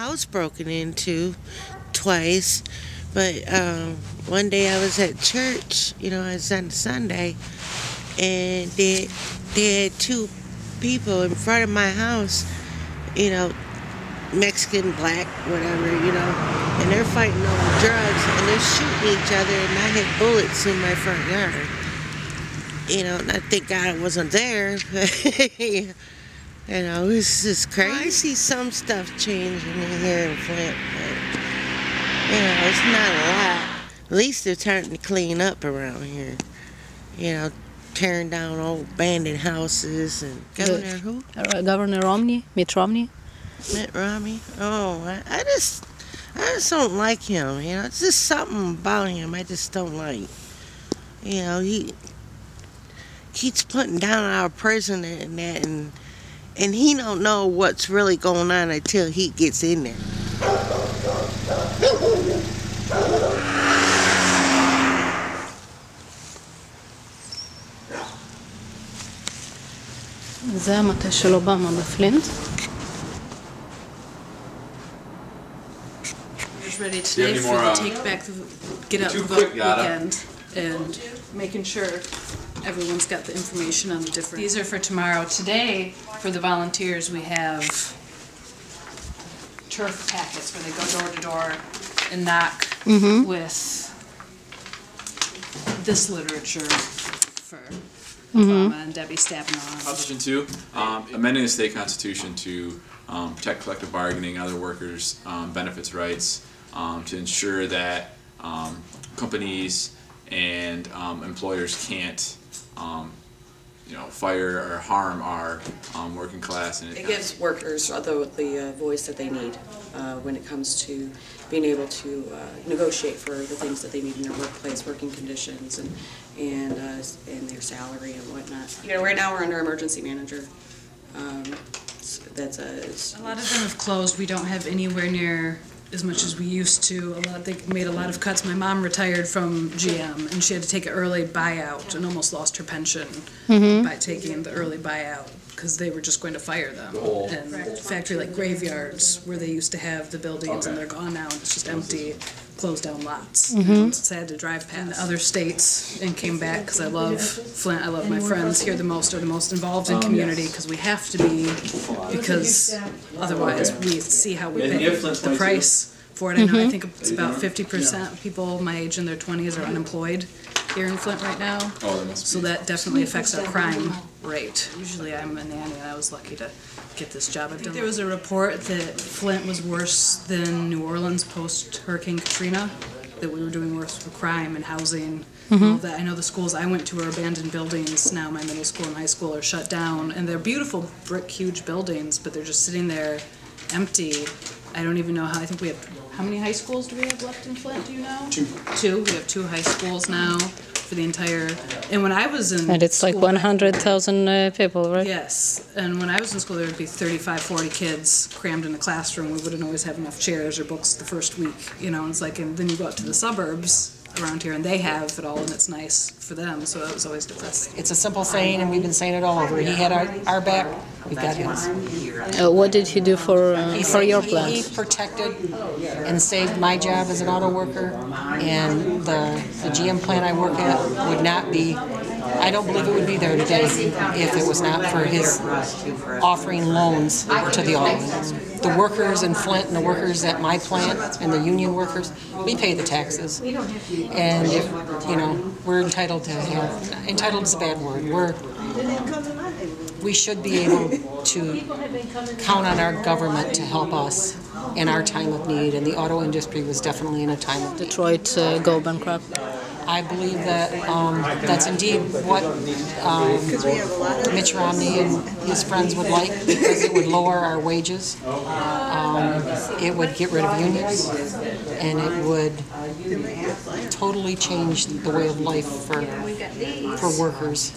house broken into twice. But one day I was at church, you know, it's on Sunday, and they had two people in front of my house, you know, Mexican, black, whatever, you know, and they're fighting over drugs, and they're shooting each other, and I had bullets in my front yard. You know, and I thank God I wasn't there, but, you know, it's just crazy. I see some stuff changing here in Flint, but, you know, it's not a lot. At least they're starting to clean up around here. You know, tearing down old abandoned houses and Governor who? Governor Romney, Mitt Romney. Mitt Romney. Oh, I just don't like him. You know, it's just something about him I just don't like. You know, he keeps putting down our president and that, and he don't know what's really going on until he gets in there. זה המטה של אובמה בפלינט. Ready today for the take back, get out the vote weekend, and making sure everyone's got the information on the different. These are for tomorrow. Today, for the volunteers, we have turf packets where they go door to door and knock with this literature for Obama and Debbie Stabenow. Proposition 2, amending the state constitution to protect collective bargaining, other workers' benefits rights, to ensure that companies and employers can't, you know, fire or harm our working class. And it gives workers the voice that they need when it comes to being able to negotiate for the things that they need in their workplace, working conditions, and their salary and whatnot. You know, right now we're under emergency manager. A lot of them have closed. We don't have anywhere near as much as we used to. They made a lot of cuts. My mom retired from GM, and she had to take an early buyout and almost lost her pension by taking the early buyout because they were just going to fire them. And factory like graveyards where they used to have the buildings and they're gone now and it's just empty, closed down lots. It's sad to drive past other states and came back because I love Flint. I love my friends here the most, are the most involved in community because we have to be, because otherwise we see how we pay the price for it. I know I think it's about 50% of people my age in their 20s are unemployed here in Flint right now. So that definitely affects our crime rate. Usually I'm a nanny and I was lucky to get this job. I think there was a report that Flint was worse than New Orleans post-Hurricane Katrina, that we were doing worse for crime and housing. All that. I know the schools I went to are abandoned buildings now. My middle school and high school are shut down, and they're beautiful brick, huge buildings, but they're just sitting there empty. I don't even know how. I think we have, how many high schools do we have left in Flint, do you know? Two. We have 2 high schools now for the entire, and when I was in And it's like 100,000 people, right? Yes, and when I was in school there would be 35, 40 kids crammed in a classroom. We wouldn't always have enough chairs or books the first week, you know, and it's like, and then you go out to the suburbs around here and they have it all and it's nice for them, so that was always depressing. It's a simple saying and we've been saying it all over. He had our back, we've got his. What did he do for your plant? He protected and saved my job as an auto worker, and the GM plant I work at would not be, I don't believe it would be there today if it was not for his offering loans to the auto. The workers in Flint and the workers at my plant and the union workers, we pay the taxes. And if, you know, we're entitled to have, entitled is a bad word, we should be able to count on our government to help us in our time of need, and the auto industry was definitely in a time of need. Detroit go bankrupt? I believe that that's indeed what Mitch Romney and his friends would like, because it would lower our wages, it would get rid of unions, and it would totally change the way of life for workers,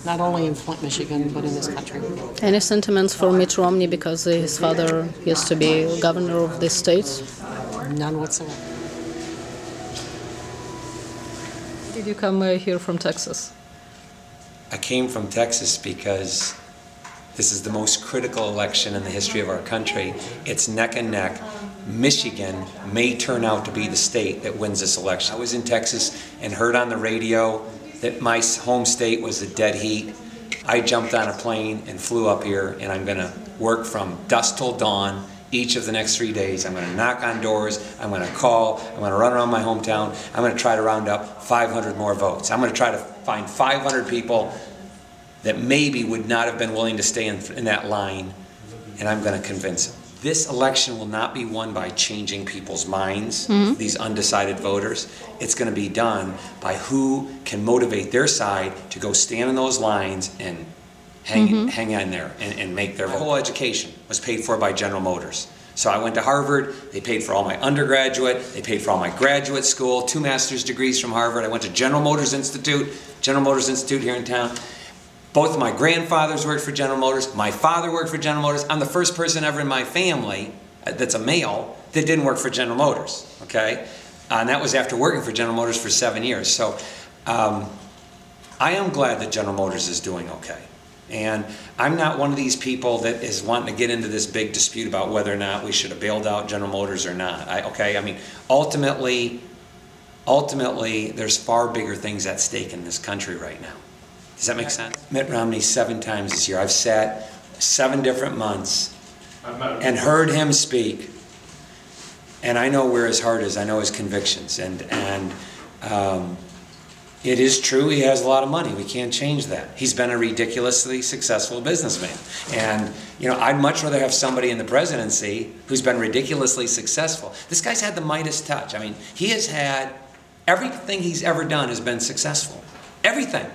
not only in Flint, Michigan, but in this country. Any sentiments for Mitt Romney because his father used to be governor of this state? None whatsoever. Did you come here from Texas? I came from Texas because this is the most critical election in the history of our country. It's neck and neck Michigan may turn out to be the state that wins this election. I was in Texas and heard on the radio that my home state was the dead heat. I jumped on a plane and flew up here, and I'm going to work from dusk till dawn each of the next 3 days. I'm going to knock on doors, I'm going to call, I'm going to run around my hometown, I'm going to try to round up 500 more votes. I'm going to try to find 500 people that maybe would not have been willing to stay in that line, and I'm going to convince them. This election will not be won by changing people's minds, these undecided voters. It's going to be done by who can motivate their side to go stand in those lines and hang in there and make their vote. My whole education was paid for by General Motors. So I went to Harvard, they paid for all my undergraduate, they paid for all my graduate school, 2 master's degrees from Harvard. I went to General Motors Institute here in town. Both of my grandfathers worked for General Motors. My father worked for General Motors. I'm the first person ever in my family that's a male that didn't work for General Motors, okay? And that was after working for General Motors for 7 years. So I am glad that General Motors is doing okay. And I'm not one of these people that is wanting to get into this big dispute about whether or not we should have bailed out General Motors or not. I mean, ultimately, there's far bigger things at stake in this country right now. Does that make sense? Mitt Romney 7 times this year. I've sat 7 different months and heard him speak, and I know where his heart is. I know his convictions, and it is true he has a lot of money. We can't change that. He's been a ridiculously successful businessman, and you know, I'd much rather have somebody in the presidency who's been ridiculously successful. This guy's had the Midas touch. I mean, he has had everything he's ever done has been successful. Everything.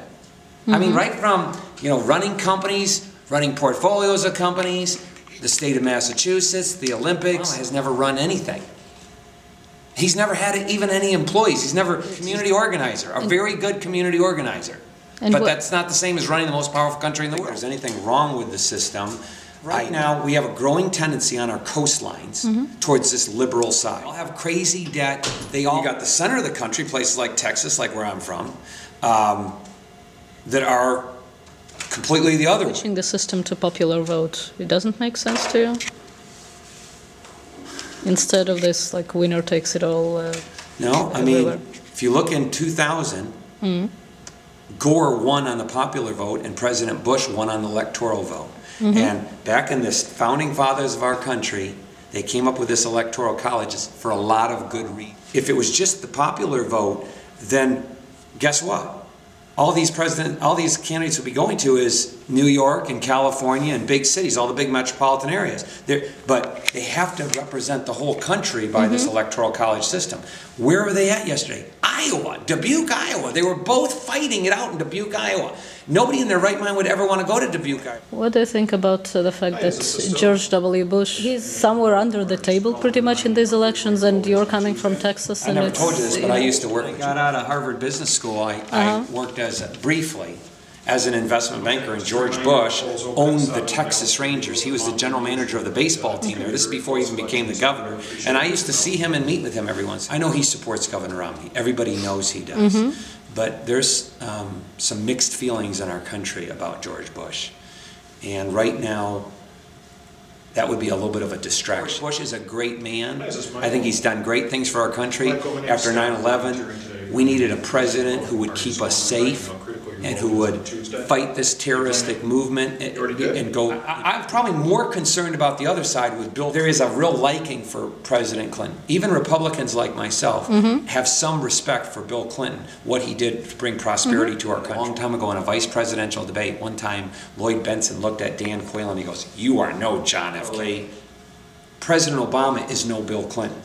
I mean, right from, you know, running companies, running portfolios of companies, the state of Massachusetts, the Olympics, has never run anything. He's never had even any employees. He's never a community organizer, a very good community organizer. But that's not the same as running the most powerful country in the world. If there's anything wrong with the system, right now we have a growing tendency on our coastlines towards this liberal side. They all have crazy debt. You got the center of the country, places like Texas, like where I'm from, that are completely the other way. Switching the system to popular vote, it doesn't make sense to you? Instead of this, like, winner takes it all. No, I mean, if you look in 2000, Gore won on the popular vote and President Bush won on the electoral vote. And back in this founding fathers of our country, they came up with this electoral college for a lot of good reasons. If it was just the popular vote, then guess what? All these candidates will be going to is New York and California and big cities, all the big metropolitan areas. But they have to represent the whole country by this electoral college system. Where were they at yesterday? Iowa, Dubuque, Iowa. They were both fighting it out in Dubuque, Iowa. Nobody in their right mind would ever want to go to Dubuque, Iowa. What do you think about the fact that George W. Bush, he's somewhere under the table pretty much in these elections, and you're coming from Texas? I never told you this, but I used to work. When I got out of Harvard Business School, I worked briefly as an investment banker, and George Bush owned the Texas Rangers. He was the general manager of the baseball team there. This is before he even became the governor. And I used to see him and meet with him every once. I know he supports Governor Romney. Everybody knows he does. But there's some mixed feelings in our country about George Bush. And right now, that would be a little bit of a distraction. Bush is a great man. I think he's done great things for our country. After 9/11, we needed a president who would keep us safe and who would fight this terroristic movement and go. I'm probably more concerned about the other side with Bill. There is a real liking for President Clinton. Even Republicans like myself have some respect for Bill Clinton, what he did to bring prosperity to our country. A long time ago in a vice presidential debate, one time Lloyd Benson looked at Dan Quayle and he goes, "You are no John F. Kennedy. President Obama is no Bill Clinton."